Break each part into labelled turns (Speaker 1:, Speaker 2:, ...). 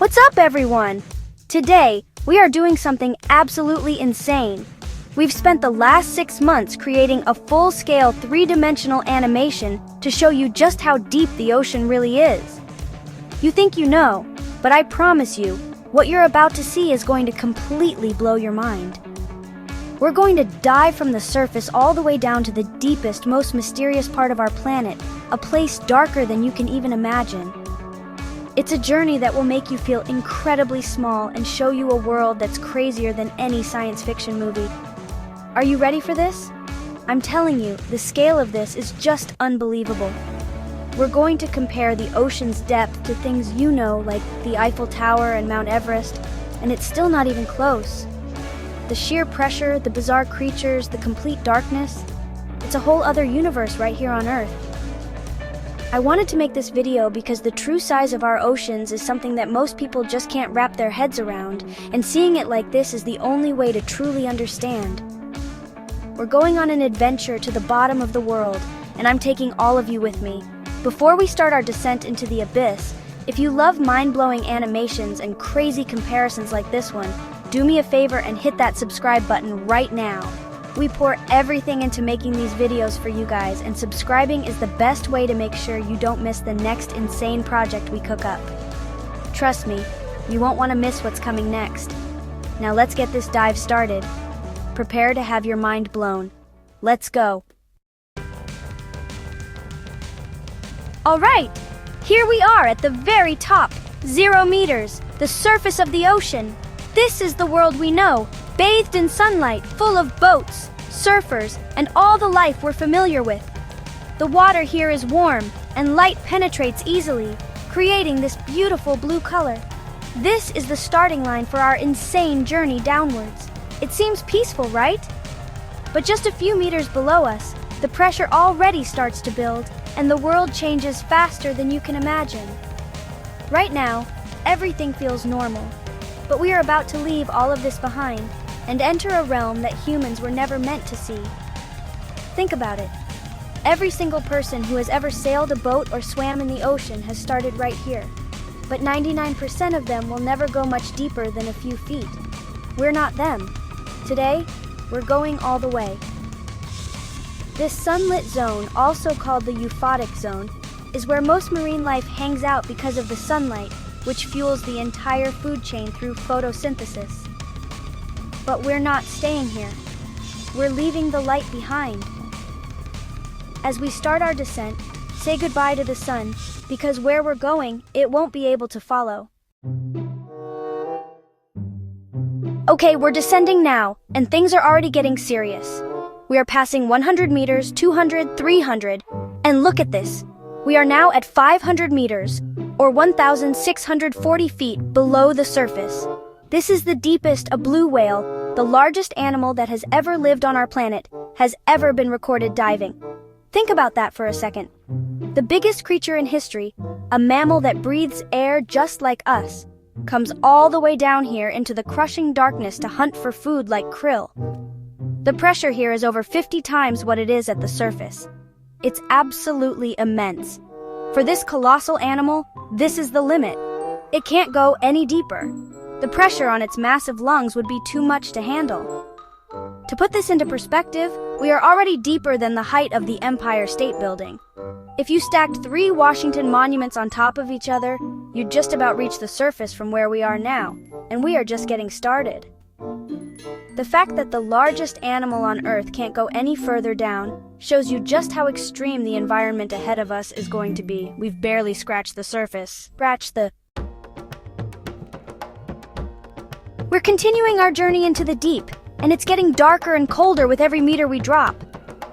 Speaker 1: What's up, everyone? Today, we are doing something absolutely insane. We've spent the last 6 months creating a full-scale 3-dimensional animation to show you just how deep the ocean really is. You think you know, but I promise you, what you're about to see is going to completely blow your mind. We're going to dive from the surface all the way down to the deepest, most mysterious part of our planet, a place darker than you can even imagine. It's a journey that will make you feel incredibly small and show you a world that's crazier than any science fiction movie. Are you ready for this? I'm telling you, the scale of this is just unbelievable. We're going to compare the ocean's depth to things you know, like the Eiffel Tower and Mount Everest, and it's still not even close. The sheer pressure, the bizarre creatures, the complete darkness, it's a whole other universe right here on Earth. I wanted to make this video because the true size of our oceans is something that most people just can't wrap their heads around, and seeing it like this is the only way to truly understand. We're going on an adventure to the bottom of the world, and I'm taking all of you with me. Before we start our descent into the abyss, if you love mind-blowing animations and crazy comparisons like this one, do me a favor and hit that subscribe button right now. We pour everything into making these videos for you guys, and subscribing is the best way to make sure you don't miss the next insane project we cook up. Trust me, you won't want to miss what's coming next. Now let's get this dive started. Prepare to have your mind blown. Let's go. Alright, here we are at the very top, 0 meters, the surface of the ocean. This is the world we know, bathed in sunlight, full of boats, surfers, and all the life we're familiar with. The water here is warm, and light penetrates easily, creating this beautiful blue color. This is the starting line for our insane journey downwards. It seems peaceful, right? But just a few meters below us, the pressure already starts to build, and the world changes faster than you can imagine. Right now, everything feels normal, but we are about to leave all of this behind and enter a realm that humans were never meant to see. Think about it. Every single person who has ever sailed a boat or swam in the ocean has started right here, but 99% of them will never go much deeper than a few feet. We're not them. Today, we're going all the way. This sunlit zone, also called the euphotic zone, is where most marine life hangs out because of the sunlight, which fuels the entire food chain through photosynthesis. But we're not staying here. We're leaving the light behind. As we start our descent, say goodbye to the sun, because where we're going, it won't be able to follow. Okay, we're descending now, and things are already getting serious. We are passing 100 meters, 200, 300, and look at this. We are now at 500 meters, or 1,640 feet below the surface. This is the deepest a blue whale, the largest animal that has ever lived on our planet, has ever been recorded diving. Think about that for a second. The biggest creature in history, a mammal that breathes air just like us, comes all the way down here into the crushing darkness to hunt for food like krill. The pressure here is over 50 times what it is at the surface. It's absolutely immense. For this colossal animal, this is the limit. It can't go any deeper. The pressure on its massive lungs would be too much to handle. To put this into perspective, we are already deeper than the height of the Empire State Building. If you stacked 3 Washington monuments on top of each other, you'd just about reach the surface from where we are now, and we are just getting started. The fact that the largest animal on Earth can't go any further down shows you just how extreme the environment ahead of us is going to be. We've barely scratched the surface. We're continuing our journey into the deep, and it's getting darker and colder with every meter we drop.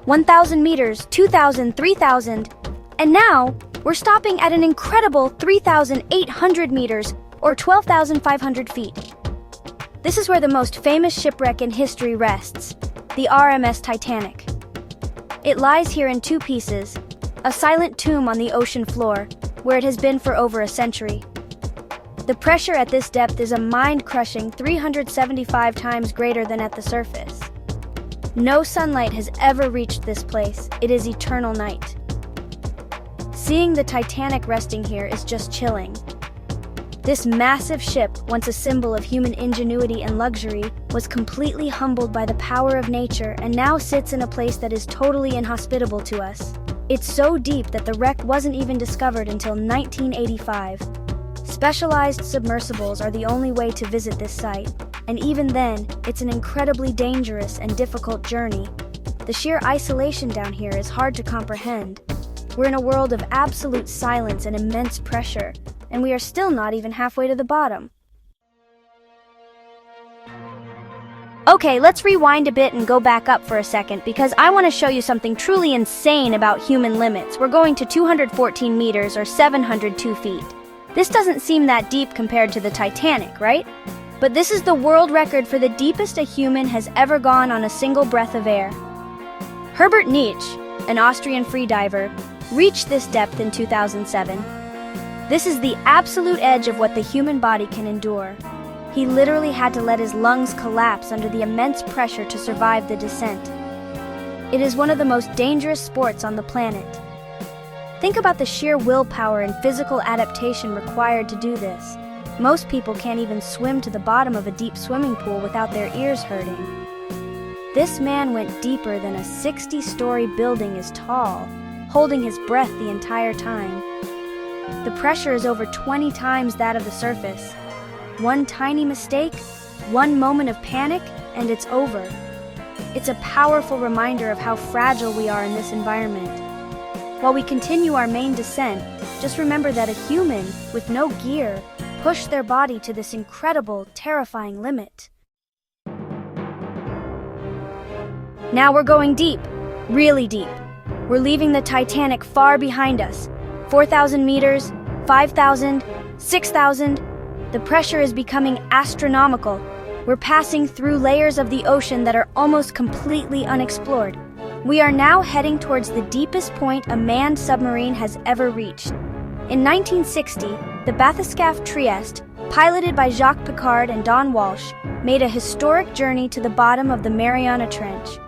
Speaker 1: 1,000 meters, 2,000, 3,000, and now we're stopping at an incredible 3,800 meters, or 12,500 feet. This is where the most famous shipwreck in history rests, the RMS Titanic. It lies here in 2 pieces, a silent tomb on the ocean floor, where it has been for over a century. The pressure at this depth is a mind-crushing 375 times greater than at the surface. No sunlight has ever reached this place. It is eternal night. Seeing the Titanic resting here is just chilling. This massive ship, once a symbol of human ingenuity and luxury, was completely humbled by the power of nature and now sits in a place that is totally inhospitable to us. It's so deep that the wreck wasn't even discovered until 1985. Specialized submersibles are the only way to visit this site, and even then, it's an incredibly dangerous and difficult journey. The sheer isolation down here is hard to comprehend. We're in a world of absolute silence and immense pressure, and we are still not even halfway to the bottom. Okay, let's rewind a bit and go back up for a second because I want to show you something truly insane about human limits. We're going to 214 meters or 702 feet. This doesn't seem that deep compared to the Titanic, right? But this is the world record for the deepest a human has ever gone on a single breath of air. Herbert Nietzsche, an Austrian freediver, reached this depth in 2007. This is the absolute edge of what the human body can endure. He literally had to let his lungs collapse under the immense pressure to survive the descent. It is one of the most dangerous sports on the planet. Think about the sheer willpower and physical adaptation required to do this. Most people can't even swim to the bottom of a deep swimming pool without their ears hurting. This man went deeper than a 60-story building is tall, holding his breath the entire time. The pressure is over 20 times that of the surface. One tiny mistake, one moment of panic, and it's over. It's a powerful reminder of how fragile we are in this environment. While we continue our main descent, just remember that a human, with no gear, pushed their body to this incredible, terrifying limit. Now we're going deep, really deep. We're leaving the Titanic far behind us. 4,000 meters, 5,000, 6,000. The pressure is becoming astronomical. We're passing through layers of the ocean that are almost completely unexplored. We are now heading towards the deepest point a manned submarine has ever reached. In 1960, the bathyscaphe Trieste, piloted by Jacques Piccard and Don Walsh, made a historic journey to the bottom of the Mariana Trench.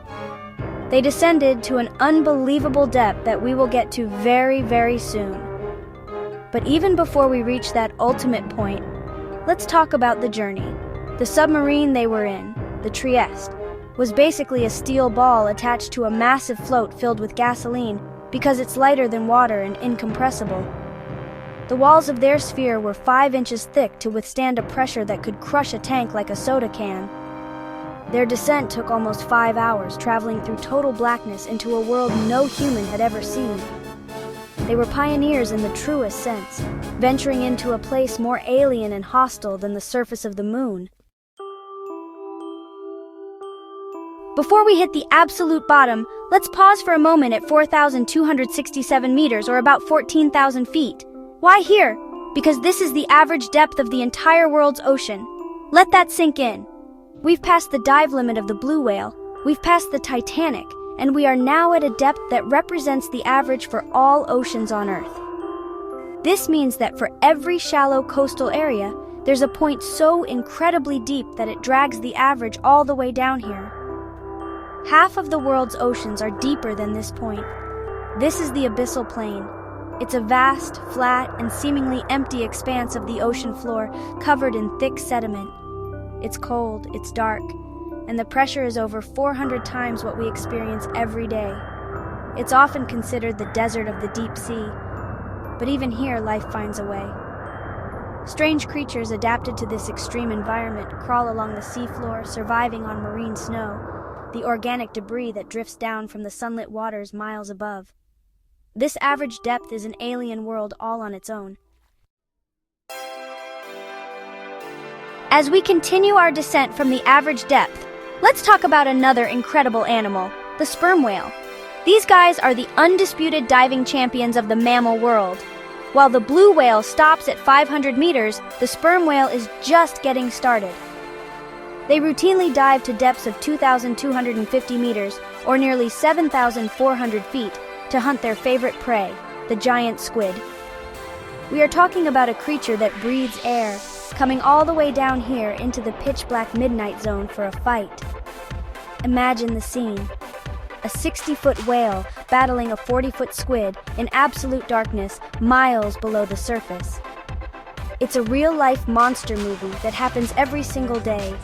Speaker 1: They descended to an unbelievable depth that we will get to very, very soon. But even before we reach that ultimate point, let's talk about the journey. The submarine they were in, the Trieste, was basically a steel ball attached to a massive float filled with gasoline because it's lighter than water and incompressible. The walls of their sphere were 5 inches thick to withstand a pressure that could crush a tank like a soda can. Their descent took almost 5 hours, traveling through total blackness into a world no human had ever seen. They were pioneers in the truest sense, venturing into a place more alien and hostile than the surface of the moon. Before we hit the absolute bottom, let's pause for a moment at 4,267 meters or about 14,000 feet. Why here? Because this is the average depth of the entire world's ocean. Let that sink in. We've passed the dive limit of the blue whale, we've passed the Titanic, and we are now at a depth that represents the average for all oceans on Earth. This means that for every shallow coastal area, there's a point so incredibly deep that it drags the average all the way down here. Half of the world's oceans are deeper than this point. This is the abyssal plain. It's a vast, flat, and seemingly empty expanse of the ocean floor covered in thick sediment. It's cold, it's dark, and the pressure is over 400 times what we experience every day. It's often considered the desert of the deep sea, but even here life finds a way. Strange creatures adapted to this extreme environment crawl along the seafloor, surviving on marine snow, the organic debris that drifts down from the sunlit waters miles above. This average depth is an alien world all on its own. As we continue our descent from the average depth, let's talk about another incredible animal, the sperm whale. These guys are the undisputed diving champions of the mammal world. While the blue whale stops at 500 meters, the sperm whale is just getting started. They routinely dive to depths of 2,250 meters, or nearly 7,400 feet, to hunt their favorite prey, the giant squid. We are talking about a creature that breathes air, coming all the way down here into the pitch-black midnight zone for a fight. Imagine the scene. A 60-foot whale battling a 40-foot squid in absolute darkness miles below the surface. It's a real-life monster movie that happens every single day.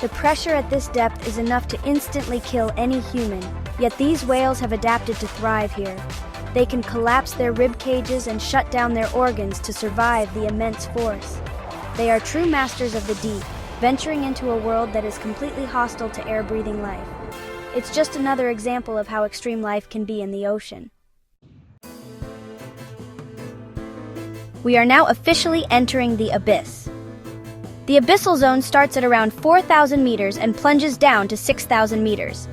Speaker 1: The pressure at this depth is enough to instantly kill any human, yet these whales have adapted to thrive here. They can collapse their rib cages and shut down their organs to survive the immense force. They are true masters of the deep, venturing into a world that is completely hostile to air-breathing life. It's just another example of how extreme life can be in the ocean. We are now officially entering the abyss. The abyssal zone starts at around 4,000 meters and plunges down to 6,000 meters.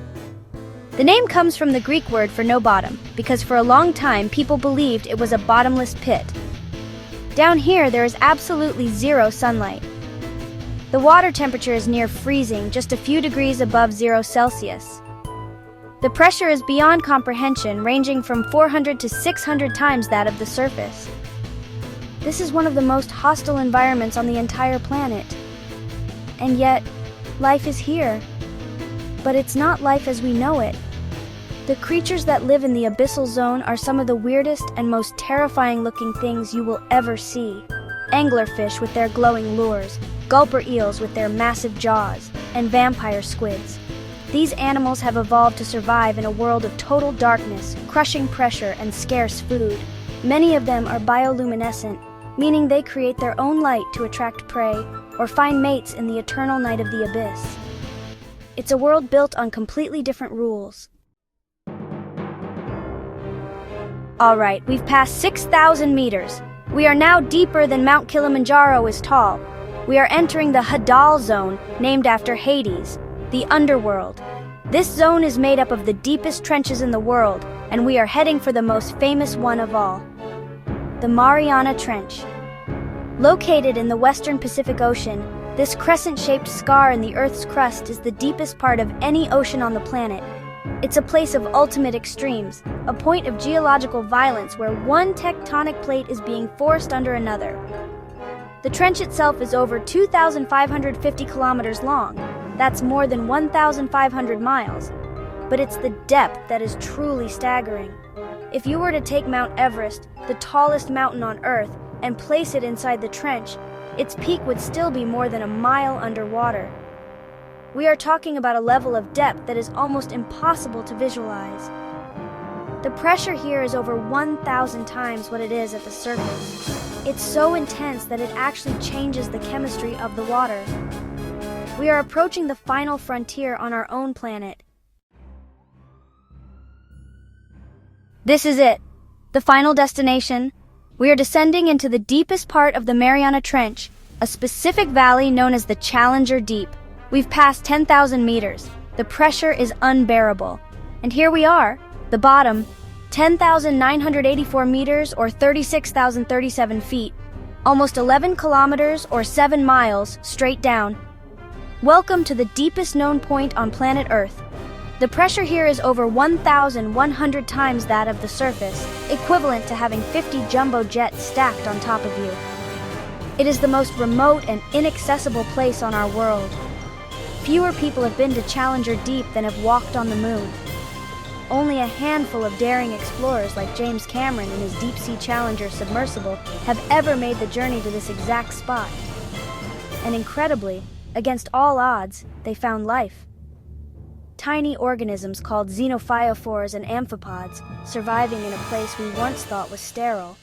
Speaker 1: The name comes from the Greek word for no bottom, because for a long time people believed it was a bottomless pit. Down here there is absolutely zero sunlight. The water temperature is near freezing, just a few degrees above 0 Celsius. The pressure is beyond comprehension, ranging from 400 to 600 times that of the surface. This is one of the most hostile environments on the entire planet. And yet, life is here. But it's not life as we know it. The creatures that live in the abyssal zone are some of the weirdest and most terrifying looking things you will ever see. Anglerfish with their glowing lures, gulper eels with their massive jaws, and vampire squids. These animals have evolved to survive in a world of total darkness, crushing pressure, and scarce food. Many of them are bioluminescent, meaning they create their own light to attract prey or find mates in the eternal night of the abyss. It's a world built on completely different rules. Alright, we've passed 6,000 meters. We are now deeper than Mount Kilimanjaro is tall. We are entering the Hadal zone, named after Hades, the underworld. This zone is made up of the deepest trenches in the world, and we are heading for the most famous one of all. The Mariana Trench. Located in the western Pacific Ocean, this crescent-shaped scar in the Earth's crust is the deepest part of any ocean on the planet. It's a place of ultimate extremes, a point of geological violence where one tectonic plate is being forced under another. The trench itself is over 2,550 kilometers long. That's more than 1,500 miles. But it's the depth that is truly staggering. If you were to take Mount Everest, the tallest mountain on Earth, and place it inside the trench, its peak would still be more than a mile underwater. We are talking about a level of depth that is almost impossible to visualize. The pressure here is over 1,000 times what it is at the surface. It's so intense that it actually changes the chemistry of the water. We are approaching the final frontier on our own planet. This is it, the final destination. We are descending into the deepest part of the Mariana Trench, a specific valley known as the Challenger Deep. We've passed 10,000 meters. The pressure is unbearable. And here we are, the bottom, 10,984 meters or 36,037 feet, almost 11 kilometers or 7 miles straight down. Welcome to the deepest known point on planet Earth. The pressure here is over 1,100 times that of the surface, equivalent to having 50 jumbo jets stacked on top of you. It is the most remote and inaccessible place on our world. Fewer people have been to Challenger Deep than have walked on the moon. Only a handful of daring explorers like James Cameron and his deep-sea Challenger submersible have ever made the journey to this exact spot. And incredibly, against all odds, they found life. Tiny organisms called xenophyophores and amphipods surviving in a place we once thought was sterile.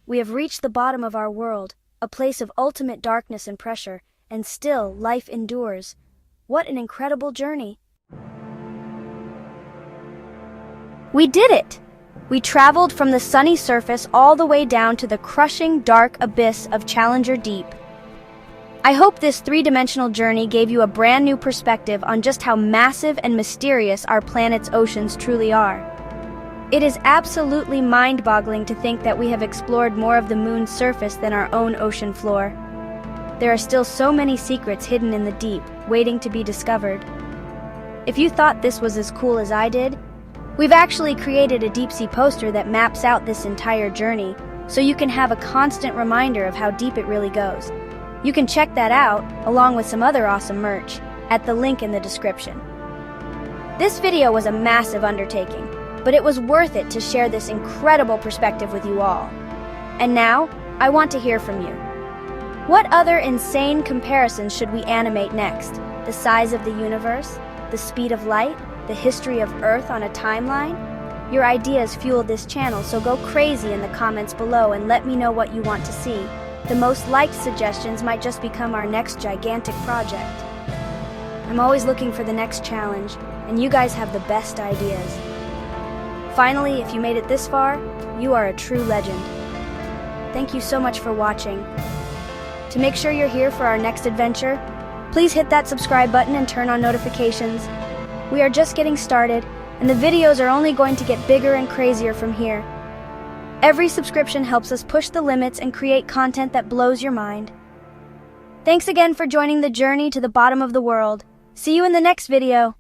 Speaker 1: We have reached the bottom of our world, a place of ultimate darkness and pressure, and still life endures. What an incredible journey! We did it! We traveled from the sunny surface all the way down to the crushing dark abyss of Challenger Deep. I hope this three-dimensional journey gave you a brand new perspective on just how massive and mysterious our planet's oceans truly are. It is absolutely mind-boggling to think that we have explored more of the moon's surface than our own ocean floor. There are still so many secrets hidden in the deep, waiting to be discovered. If you thought this was as cool as I did, we've actually created a deep-sea poster that maps out this entire journey, so you can have a constant reminder of how deep it really goes. You can check that out, along with some other awesome merch, at the link in the description. This video was a massive undertaking, but it was worth it to share this incredible perspective with you all. And now, I want to hear from you. What other insane comparisons should we animate next? The size of the universe? The speed of light? The history of Earth on a timeline? Your ideas fuel this channel, so go crazy in the comments below and let me know what you want to see. The most liked suggestions might just become our next gigantic project. I'm always looking for the next challenge, and you guys have the best ideas. Finally, if you made it this far, you are a true legend. Thank you so much for watching. To make sure you're here for our next adventure, please hit that subscribe button and turn on notifications. We are just getting started, and the videos are only going to get bigger and crazier from here. Every subscription helps us push the limits and create content that blows your mind. Thanks again for joining the journey to the bottom of the world. See you in the next video.